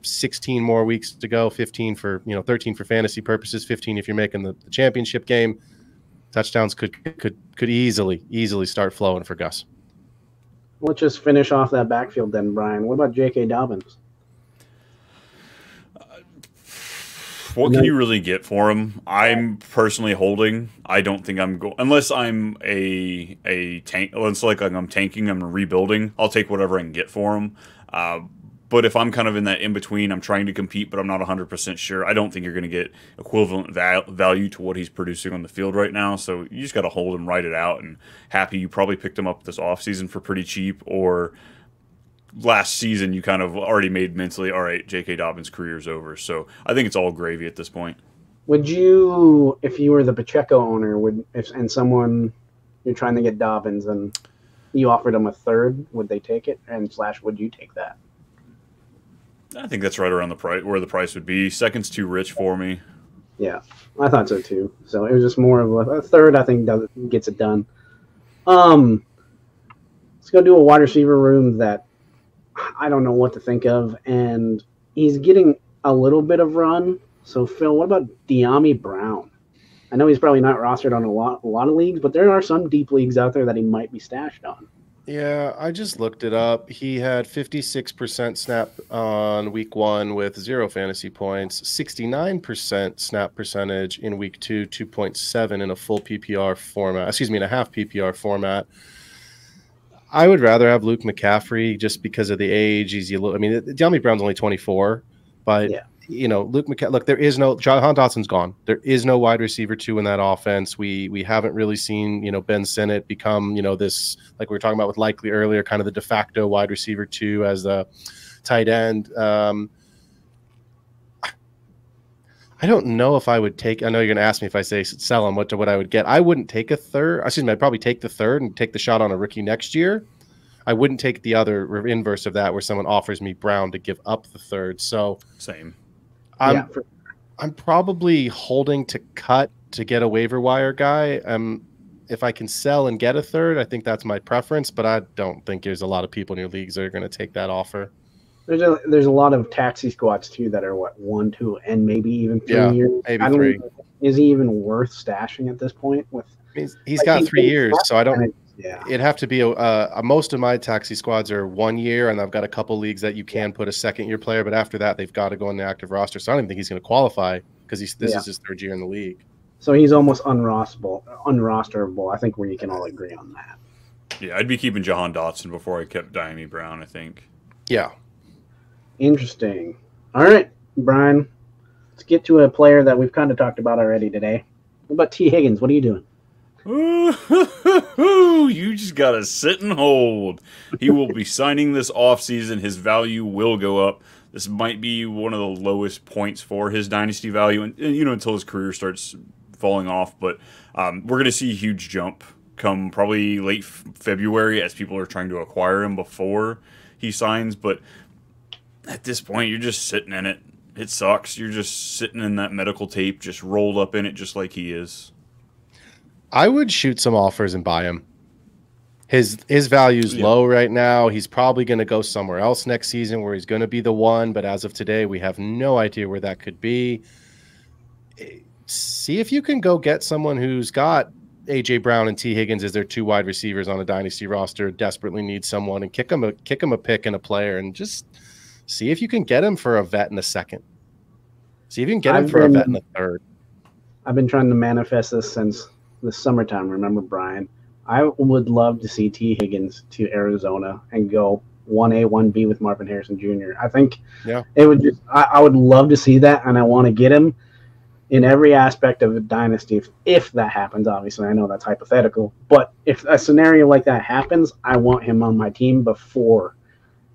S2: 16 more weeks to go. 15 for 13 for fantasy purposes. 15 if you're making the championship game. Touchdowns could easily start flowing for Gus.
S3: Let's just finish off that backfield then, Brian. What about J.K. Dobbins?
S1: What can you really get for him? I'm personally holding. I don't think I'm going unless I'm a tank. Unless I'm tanking, I'm rebuilding. I'll take whatever I can get for him. But if I'm kind of in that in between, I'm trying to compete, but I'm not 100% sure. I don't think you're going to get equivalent value to what he's producing on the field right now. So you just got to hold him, ride it out, and happy you probably picked him up this offseason for pretty cheap, or last season you kind of already made mentally, all right, J.K. Dobbins' career's over. So I think it's all gravy at this point.
S3: Would you, if you were the Pacheco owner, and someone you're trying to get Dobbins and you offered them a third, would they take it? And / would you take that?
S1: I think that's right around the price where the price would be. Second's too rich for me.
S3: Yeah, I thought so too. So it was just more of a third. I think gets it done. Let's go do a wide receiver room that I don't know what to think of, and he's getting a little bit of run. So Phil, what about Dyami Brown? I know he's probably not rostered on a lot of leagues, but there are some deep leagues out there that he might be stashed on.
S2: Yeah, I just looked it up. He had 56% snap on week 1 with 0 fantasy points, 69% snap percentage in week 2, 2.7 in a full PPR format. In a half PPR format. I would rather have Luke McCaffrey just because of the age. Dyami Brown's only 24, but
S3: yeah.
S2: Luke McCaffrey. Look, there is no Jahan Dotson's gone. There is no wide receiver 2 in that offense. We haven't really seen Ben Sinnott become this, like we were talking about with Likely earlier, kind of the de facto wide receiver 2 as the tight end. I don't know if I would take. I know you're going to ask me if I say sell him, what I would get. I wouldn't take a third. I'd probably take the third and take the shot on a rookie next year. I wouldn't take the other inverse of that, where someone offers me Brown to give up the third. So
S1: same.
S2: I'm probably holding to cut to get a waiver wire guy. If I can sell and get a third, I think that's my preference. But I don't think there's a lot of people in your leagues that are going to take that offer.
S3: There's a lot of taxi squads too that are 1, 2, and maybe even 3 years.
S2: Maybe 3.
S3: Is he even worth stashing at this point?
S2: He's got 3 years, so I don't.
S3: Yeah,
S2: it'd have to be most of my taxi squads are 1 year, and I've got a couple leagues that you can put a second-year player, but after that, they've got to go in the active roster. So I don't even think he's going to qualify because this is his 3rd year in the league.
S3: So he's almost unrosterable. I think we can all agree on that.
S1: Yeah, I'd be keeping Jahan Dotson before I kept Dyami Brown, I think.
S2: Yeah.
S3: Interesting. All right, Brian, let's get to a player that we've kind of talked about already today. What about T. Higgins? What are you doing?
S1: You just got to sit and hold. He will be signing this offseason. His value will go up. This might be one of the lowest points for his dynasty value, and until his career starts falling off. But we're going to see a huge jump come probably late February as people are trying to acquire him before he signs. But at this point, you're just sitting in it. It sucks. You're just sitting in that medical tape, just rolled up in it just like he is.
S2: I would shoot some offers and buy him. His value's low right now. He's probably going to go somewhere else next season where he's going to be the one. But as of today, we have no idea where that could be. See if you can go get someone who's got A.J. Brown and T. Higgins as their 2 wide receivers on a dynasty roster, desperately needs someone, and kick him a pick and a player, and just see if you can get him for a vet in a second. See if you can get him for a vet in a third.
S3: I've been trying to manifest this since the summertime. Remember, Brian? I would love to see T. Higgins to Arizona and go 1A, 1B with Marvin Harrison Jr. I think it would just. I would love to see that, and I want to get him in every aspect of the dynasty. If that happens, obviously, I know that's hypothetical, but if a scenario like that happens, I want him on my team before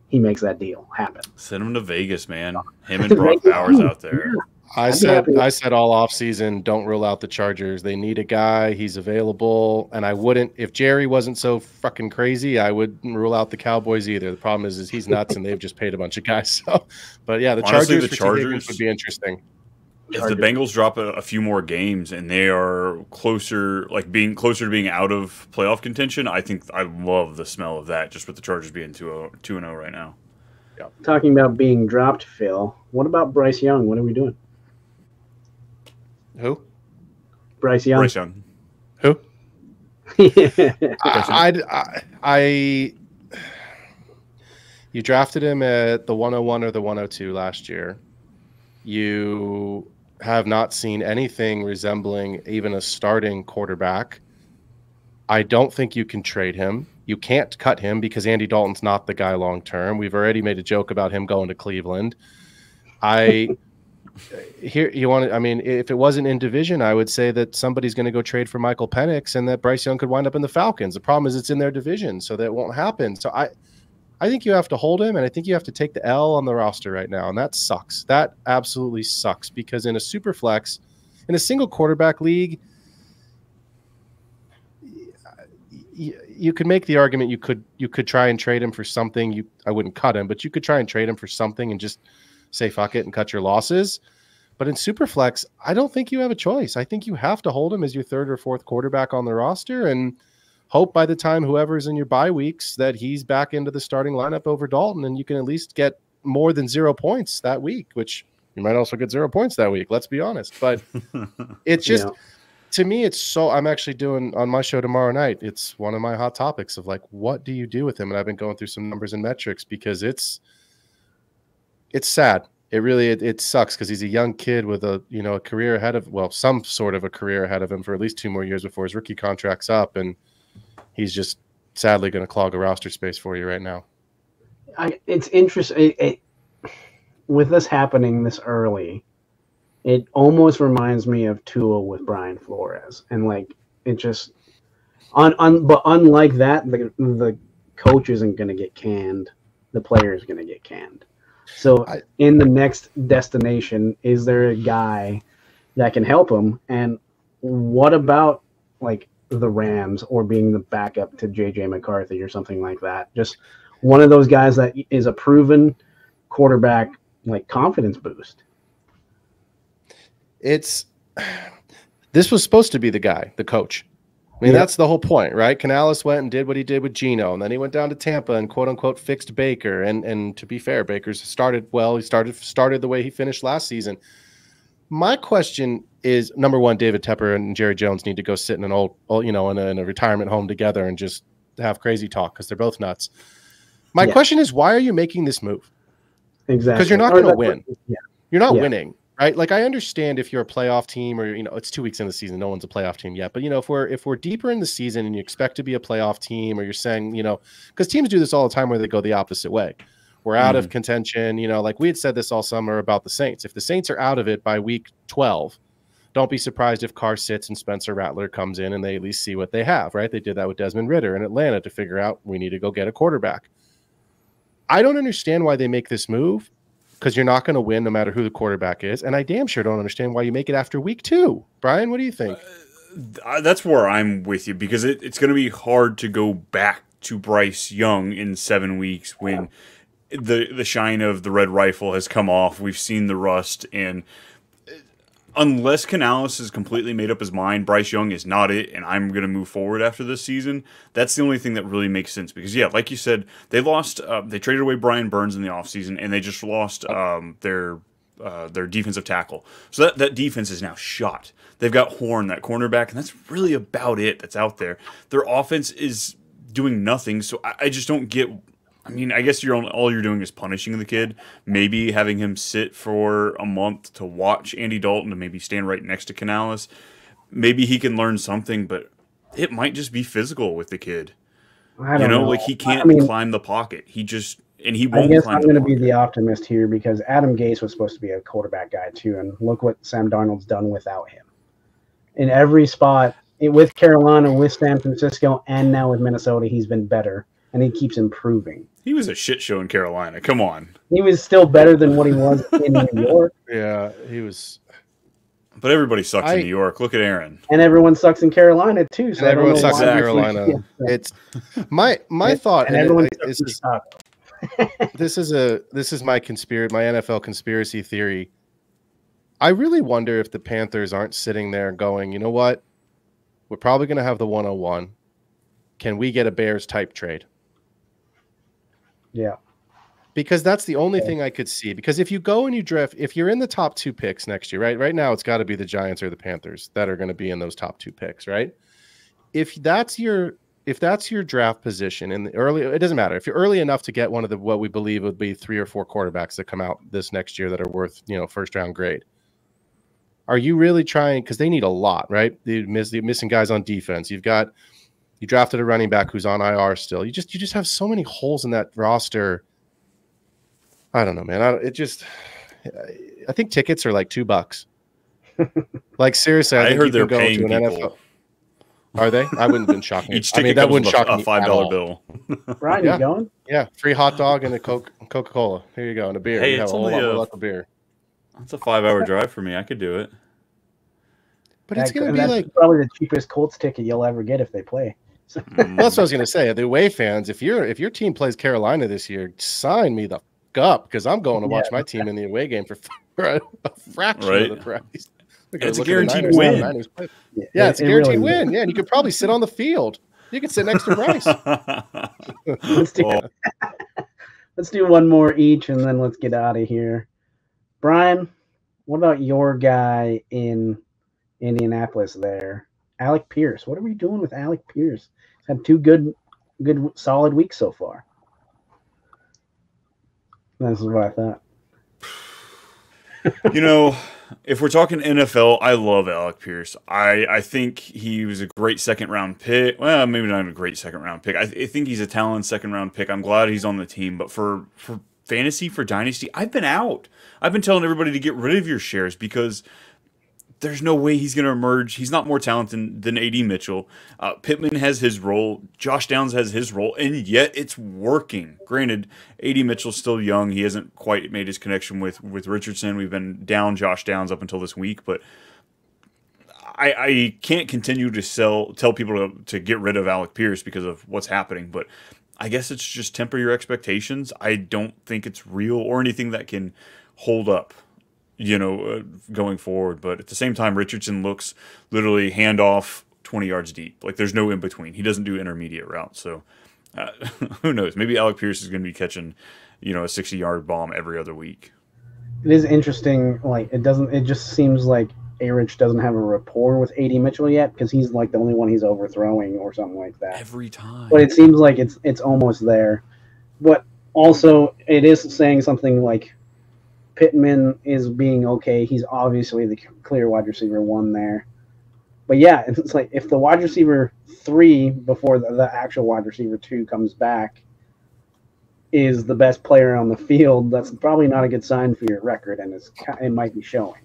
S3: he makes that deal happen.
S1: Send him to Vegas, man. Him and Brock Bowers out there.
S2: I said all off season, don't rule out the Chargers. They need a guy. He's available. And I wouldn't, if Jerry wasn't so fucking crazy, I wouldn't rule out the Cowboys either. The problem is he's nuts and they've just paid a bunch of guys. So, but yeah,
S1: Honestly,
S2: the Chargers would be interesting.
S1: If the Bengals drop a few more games and they are closer to being out of playoff contention, I think I love the smell of that, just with the Chargers being 2-0 right now.
S3: Yeah. Talking about being dropped, Phil, what about Bryce Young? What are we doing?
S2: Who?
S3: Bryce Young.
S1: Bryce Young.
S2: Who? I you drafted him at the 101 or the 102 last year. You have not seen anything resembling even a starting quarterback. I don't think you can trade him. You can't cut him because Andy Dalton's not the guy long term. We've already made a joke about him going to Cleveland. If it wasn't in division, I would say that somebody's going to go trade for Michael Penix and that Bryce Young could wind up in the Falcons. The problem is it's in their division, so that won't happen. So I think you have to hold him, and I think you have to take the L on the roster right now, and that sucks. That absolutely sucks because in a super flex, in a single quarterback league, you could make the argument you could try and trade him for something. I wouldn't cut him, but you could try and trade him for something and just say fuck it and cut your losses. But in Superflex, I don't think you have a choice. I think you have to hold him as your third or fourth quarterback on the roster and hope by the time whoever's in your bye weeks that he's back into the starting lineup over Dalton, and you can at least get more than 0 points that week, which you might also get 0 points that week. Let's be honest. But it's just, to me, it's so, I'm actually doing on my show tomorrow night. It's one of my hot topics of like, what do you do with him? And I've been going through some numbers and metrics because it's sad. It sucks because he's a young kid with a career ahead of, some sort of a career ahead of him for at least 2 more years before his rookie contract's up. And he's just sadly going to clog a roster space for you right now.
S3: It's interesting. With this happening this early, it almost reminds me of Tua with Brian Flores. And like, it just, but unlike that, the coach isn't going to get canned. The player is going to get canned. So in the next destination, is there a guy that can help him? And what about like the Rams or being the backup to JJ McCarthy or something like that? Just one of those guys that is a proven quarterback, like confidence boost.
S2: This was supposed to be the guy, the coach. I mean, That's the whole point, right? Canales went and did what he did with Geno, and then he went down to Tampa and quote unquote fixed Baker. And to be fair, Baker's started well. He started the way he finished last season. My question is, number one, David Tepper and Jerry Jones need to go sit in an in a retirement home together and just have crazy talk because they're both nuts. My question is, why are you making this move?
S3: Exactly.
S2: Because you're not going to win. Yeah. You're not winning, right? Like, I understand if you're a playoff team or, it's 2 weeks in the season, no one's a playoff team yet. But, if we're deeper in the season and you expect to be a playoff team, or you're saying, because teams do this all the time where they go the opposite way. We're out of contention, like we had said this all summer about the Saints. If the Saints are out of it by week 12, don't be surprised if Carr sits and Spencer Rattler comes in and they at least see what they have, right? They did that with Desmond Ridder in Atlanta to figure out we need to go get a quarterback. I don't understand why they make this move because you're not going to win no matter who the quarterback is. And I damn sure don't understand why you make it after week 2. Brian, what do you think?
S1: That's where I'm with you because it's going to be hard to go back to Bryce Young in 7 weeks when the shine of the red rifle has come off. We've seen the rust, and unless Canales has completely made up his mind, Bryce Young is not it, and I'm going to move forward after this season. That's the only thing that really makes sense because, like you said, they lost. They traded away Brian Burns in the offseason, and they just lost their defensive tackle. So that defense is now shot. They've got Horn, that cornerback, and that's really about it that's out there. Their offense is doing nothing, so I just don't get. I mean, I guess all you're doing is punishing the kid. Maybe having him sit for a month to watch Andy Dalton and maybe stand right next to Canales. Maybe he can learn something, but it might just be physical with the kid.
S3: I don't know.
S1: Like he can't climb the pocket. He won't. I
S3: guess I'm going to be the optimist here because Adam Gase was supposed to be a quarterback guy too, and look what Sam Darnold's done without him. In every spot, with Carolina, with San Francisco, and now with Minnesota, he's been better and he keeps improving.
S1: He was a shit show in Carolina. Come on.
S3: He was still better than what he was in New York.
S2: Yeah, he was.
S1: But everybody sucks in New York. Look at Aaron.
S3: And everyone sucks in Carolina too. So
S2: everyone sucks in Carolina. It's my thought.
S3: And everyone
S2: this is my NFL conspiracy theory. I really wonder if the Panthers aren't sitting there going, you know what? We're probably going to have the 101. Can we get a Bears type trade?
S3: Yeah.
S2: Because that's the only thing I could see. Because if you go and you draft, if you're in the top 2 picks next year, right now it's got to be the Giants or the Panthers that are going to be in those top 2 picks, right? If that's your draft position in the early, it doesn't matter. If you're early enough to get one of what we believe would be 3 or 4 quarterbacks that come out this next year that are worth, first round grade. Are you really trying? Because they need a lot, right? They're missing guys on defense. You drafted a running back who's on IR still. You just have so many holes in that roster. I don't know, man. I think tickets are like $2. Like seriously, I think
S1: heard they're
S2: paying
S1: to an
S2: people. NFL. Are they? I wouldn't have been shocked.
S1: Each ticket that wouldn't shock me. A $5 bill.
S3: Ryan, you going?
S2: Yeah, free hot dog and a Coca-Cola. Here you go, and a beer.
S1: Hey,
S2: you
S1: it's
S2: have
S1: only
S2: a whole lot of beer.
S1: That's a 5-hour drive for me. I could do it.
S2: But it's going to be like
S3: probably the cheapest Colts ticket you'll ever get if they play.
S2: That's what I was going to say. The away fans, if your team plays Carolina this year, sign me the up because I'm going to watch my team in the away game for a fraction of the price.
S1: It's a guaranteed win.
S2: Yeah, it's a guaranteed win. Yeah, and you could probably sit on the field. You could sit next to Bryce.
S3: Let's do one more each, and then let's get out of here. Brian, what about your guy in Indianapolis there, Alec Pierce? What are we doing with Alec Pierce? He's had 2 good, solid weeks so far. That's what I thought.
S1: If we're talking NFL, I love Alec Pierce. I think he was a great second-round pick. Well, maybe not a great second-round pick. I think he's a talented second-round pick. I'm glad he's on the team. But for fantasy, for Dynasty, I've been out. I've been telling everybody to get rid of your shares because there's no way he's going to emerge. He's not more talented than A.D. Mitchell. Pittman has his role. Josh Downs has his role, and yet it's working. Granted, A.D. Mitchell's still young. He hasn't quite made his connection with Richardson. We've been down Josh Downs up until this week, but I can't continue to tell people to get rid of Alec Pierce because of what's happening, but I guess it's just temper your expectations. I don't think it's real or anything that can hold up. Going forward. But at the same time, Richardson looks literally handoff 20 yards deep. Like there's no in between. He doesn't do intermediate routes. So who knows? Maybe Alec Pierce is going to be catching, a 60-yard bomb every other week.
S3: It is interesting. Like it just seems like A-Rich doesn't have a rapport with A.D. Mitchell yet because he's like the only one he's overthrowing or something like that.
S1: Every time.
S3: But it seems like it's almost there. But also it is saying something like Pittman is being okay. He's obviously the clear wide receiver 1 there. But yeah, it's like if the wide receiver 3 before the actual wide receiver 2 comes back is the best player on the field, that's probably not a good sign for your record, and it might be showing.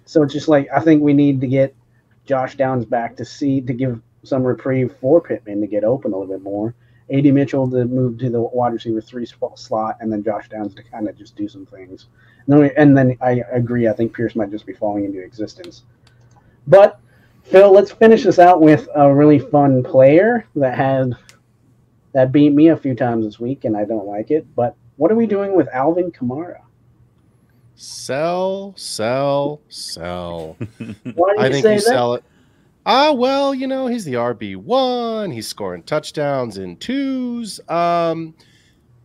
S3: So it's just like I think we need to get Josh Downs back to give some reprieve for Pittman to get open a little bit more. A.D. Mitchell to move to the wide receiver 3 slot, and then Josh Downs to kind of just do some things. And then I agree. I think Pierce might just be falling into existence. But, Phil, let's finish this out with a really fun player that beat me a few times this week, and I don't like it. But what are we doing with Alvin Kamara?
S2: Sell.
S3: Why do you say that?
S2: Sell it. Well, he's the RB1. He's scoring touchdowns in 2s.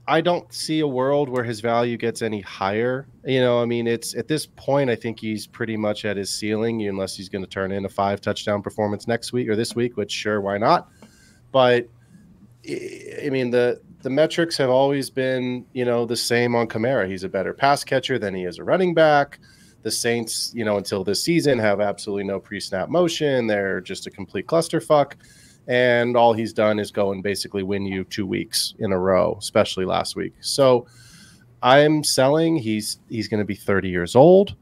S2: I don't see a world where his value gets any higher. It's at this point, I think he's pretty much at his ceiling, unless he's going to turn in a 5-touchdown performance next week or this week, which sure, why not? But the metrics have always been, the same on Kamara. He's a better pass catcher than he is a running back. The Saints, until this season, have absolutely no pre-snap motion. They're just a complete clusterfuck. And all he's done is go and basically win you 2 weeks in a row, especially last week. So I'm selling. He's going to be 30 years old.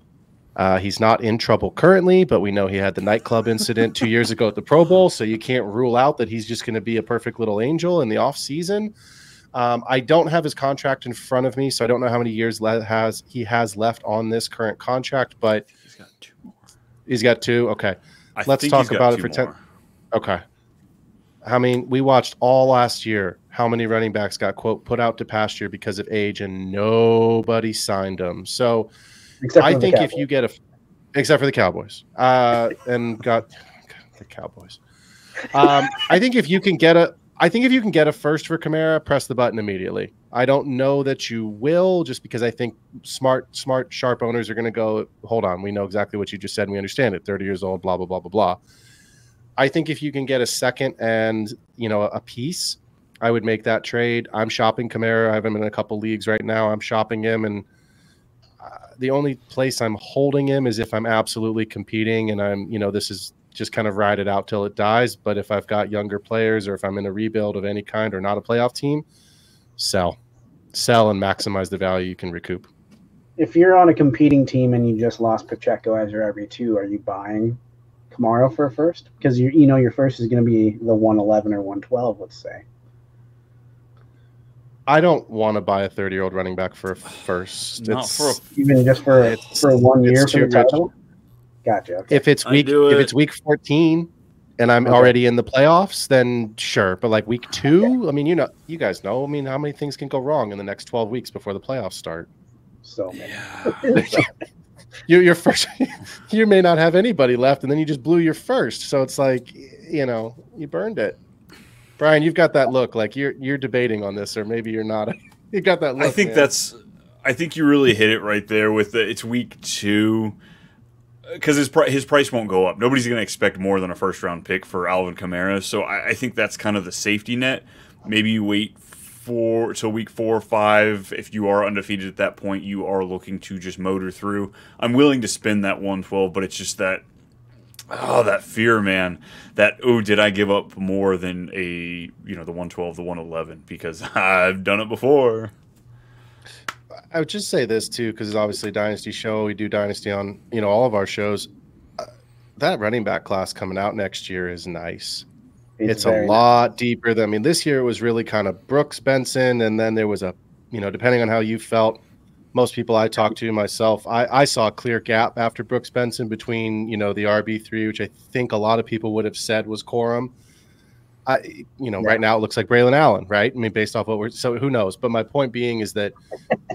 S2: He's not in trouble currently, but we know he had the nightclub incident 2 years ago at the Pro Bowl. So you can't rule out that he's just going to be a perfect little angel in the off season. I don't have his contract in front of me, so I don't know how many years he has left on this current contract, but
S1: He's got 2 more.
S2: He's got 2? Okay.
S1: Let's talk about it for 10.
S2: Okay. We watched all last year how many running backs got, quote, put out to pasture because of age, and nobody signed them. So I think if you get except for the Cowboys, and got the Cowboys. I think if you can get a first for Kamara, press the button immediately. I don't know that you will, just because I think smart, sharp owners are going to go, hold on, we know exactly what you just said, and we understand it. 30 years old, blah, blah, blah, blah, blah. I think if you can get a second and, a piece, I would make that trade. I'm shopping Kamara. I have him in a couple leagues right now. I'm shopping him, and the only place I'm holding him is if I'm absolutely competing and I'm, this is just kind of ride it out till it dies. But if I've got younger players, or if I'm in a rebuild of any kind or not a playoff team, sell and maximize the value you can recoup.
S3: If you're on a competing team and you just lost Pacheco as your RB2, are you buying Kamara for a first? Because your first is going to be the 111 or 112, let's say.
S2: I don't want to buy a 30-year-old running back for a first.
S3: Even just for 1 year for the title. Gotcha. Okay.
S2: If it's week 14 and I'm already in the playoffs, then sure. But like week 2, you guys know. How many things can go wrong in the next 12 weeks before the playoffs start?
S3: So many.
S2: Your first, you may not have anybody left, and then you just blew your first. So it's like, you burned it. Brian, you've got that look like you're debating on this, or maybe you're not. You got that look.
S1: I think you really hit it right there with it's week 2, because his price won't go up. Nobody's going to expect more than a first-round pick for Alvin Kamara. So I think that's kind of the safety net. Maybe you wait till week 4 or 5. If you are undefeated at that point, you are looking to just motor through. I'm willing to spend that 112, but it's just that fear, man. Did I give up more than the 112, the 111? Because I've done it before.
S2: I would just say this too, because it's obviously a Dynasty show. We do Dynasty on all of our shows. That running back class coming out next year is nice. It's a lot deeper than this year. It was really kind of Brooks, Benson, and then there was depending on how you felt. Most people I talked to, myself, I saw a clear gap after Brooks Benson between the RB3, which I think a lot of people would have said was Corum. Right now it looks like Braylon Allen, right? Based off so who knows? But my point being is that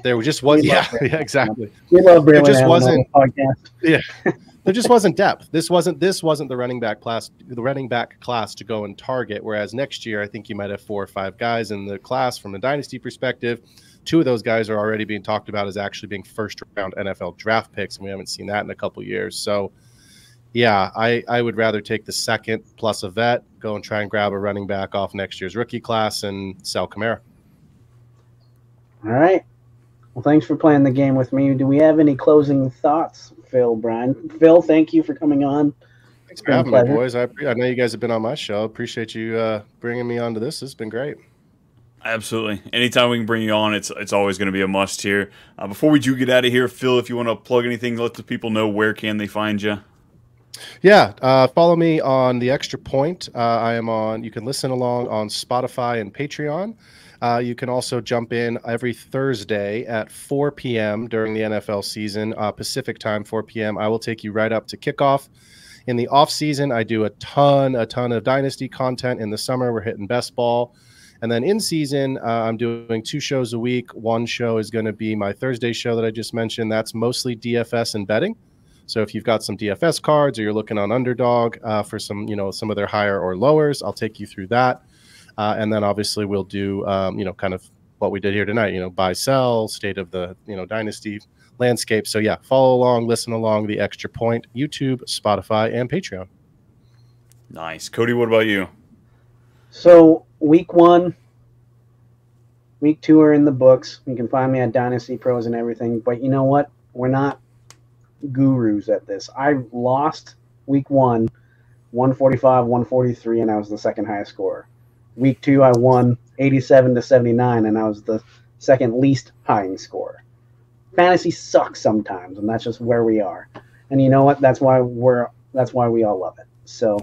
S2: there just was exactly.
S3: We love Braylon Allen on the podcast.
S2: Yeah. There just wasn't depth. This wasn't the running back class to go and target. Whereas next year, I think you might have 4 or 5 guys in the class from a dynasty perspective. 2 of those guys are already being talked about as actually being first-round NFL draft picks, and we haven't seen that in a couple years. So, yeah, I would rather take the second plus a vet, go and try and grab a running back off next year's rookie class, and sell Kamara.
S3: All right. Well, thanks for playing the game with me. Do we have any closing thoughts, Phil, Brian? Phil, thank you for coming on.
S2: Thanks for having me, boys. I know you guys have been on my show. Appreciate you bringing me onto this. It's been great.
S1: Absolutely. Anytime we can bring you on, it's always going to be a must here. Before we do get out of here, Phil, if you want to plug anything, let the people know where can they find you.
S2: Yeah, follow me on The Extra Point. I am on. You can listen along on Spotify and Patreon. You can also jump in every Thursday at 4 p.m. during the NFL season, Pacific time, 4 p.m. I will take you right up to kickoff. In the off season, I do a ton of Dynasty content. In the summer, we're hitting best ball. And then in season, I'm doing 2 shows a week. One show is going to be my Thursday show that I just mentioned. That's mostly DFS and betting. So if you've got some DFS cards or you're looking on Underdog for some of their higher or lowers, I'll take you through that. And then obviously we'll do, kind of what we did here tonight, buy, sell, state of the, Dynasty landscape. So yeah, follow along, listen along, The Extra Point, YouTube, Spotify, and Patreon.
S1: Nice. Cody, what about you?
S3: So week 1, week 2 are in the books. You can find me at Dynasty Pros and everything. But you know what? We're not gurus at this. I lost week 1, 145, 143, and I was the second highest scorer. Week 2, I won 87 to 79, and I was the second least high scorer. Fantasy sucks sometimes, and that's just where we are. And you know what? That's why we all love it. So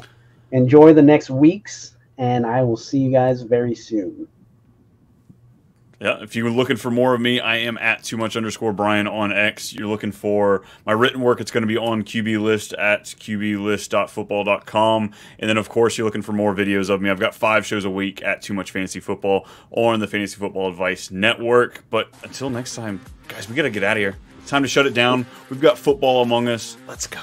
S3: enjoy the next weeks, and I will see you guys very soon.
S1: Yeah, if you're looking for more of me, I am at @too_much_Brian on X. You're looking for my written work, it's going to be on QB List at qblist.football.com. And then, of course, you're looking for more videos of me. I've got 5 shows a week at Too Much Fantasy Football on the Fantasy Football Advice Network. But until next time, guys, we got to get out of here. Time to shut it down. We've got football among us. Let's go.